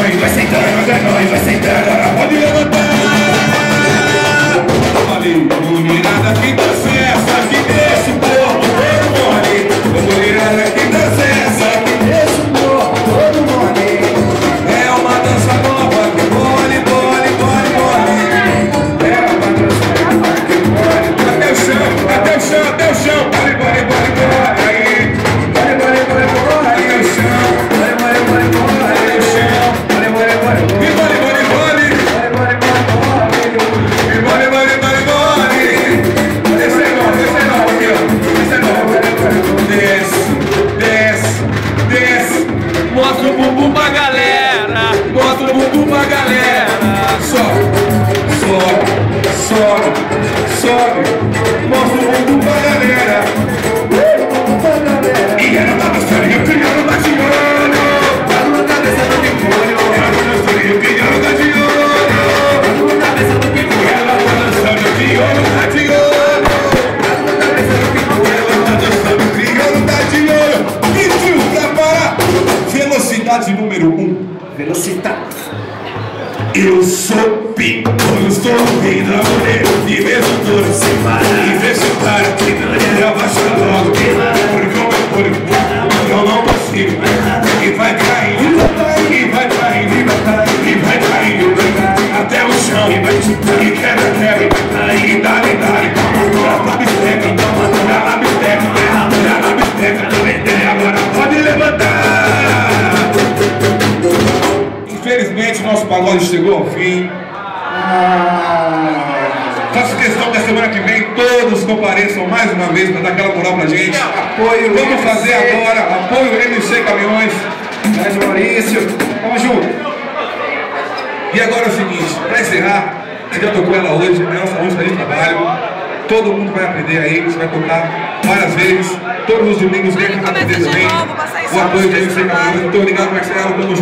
nóis, vai sentando, é nóis, vai sentando. Pode levantar. Falei, mulherada que dança essa, que deixa o corpo todo mole. Mulherada que dança essa, que deixa o corpo todo mole. É uma dança nova que mole, mole, mole, mole. É uma dança nova que mole. Até o chão, até o chão, até o chão. Mole, mole, mole, mole. Aí, mole, mole, mole, mole. Até o chão, mole, mole, mole, mole. Até o chão, mole, mole, mole, mole. E mole, mole, mole. Mole, mole, mole, mole. E mole, mole, mole, mole. Esse é novo aqui, ó. Esse é novo. Desce, desce, desce. Mostra o bumbum pra galera. Mostra o bumbum pra galera. Sobe, sobe, sobe, sobe. Mostra o bumbum pra galera. E ela tá mostrando e o crioulo tá de olho. Tá na cabeça do demônio. Ela tá mostrando e o crioulo tá de olho. Tá na cabeça do demônio. Ela tá dançando e o crioulo tá de olho. Tá na cabeça do demônio. Ela tá dançando e o crioulo tá de olho. E tio, prepara. Velocidade número 1. Velocidade. Eu sou pimpolho, estou no rei da mulher. E mesmo todo sem parar. E vê se para que não é abaixar logo. Porque o meu olho, eu não consigo. E vai caindo, e vai caindo, e vai caindo, até o chão. E vai e quebra, quebra, e dá-lhe, dá-lhe. Dá bisteca, dá bisteca, dá bisteca. Agora pode levantar. Infelizmente, nosso pagode chegou ao fim. Faço questão que a semana que vem todos compareçam mais uma vez para dar aquela moral pra gente. Apoio. Vamos fazer agora apoio MC Caminhões. Grande Maurício. Tamo junto. E agora é o seguinte, para encerrar, a gente já tocou ela hoje, é a nossa música de trabalho. Todo mundo vai aprender aí, a gente vai tocar várias vezes. Todos os domingos vem aqui para aprender também. O apoio de MC Caminhões. Muito obrigado, Marcelo. Tamo junto.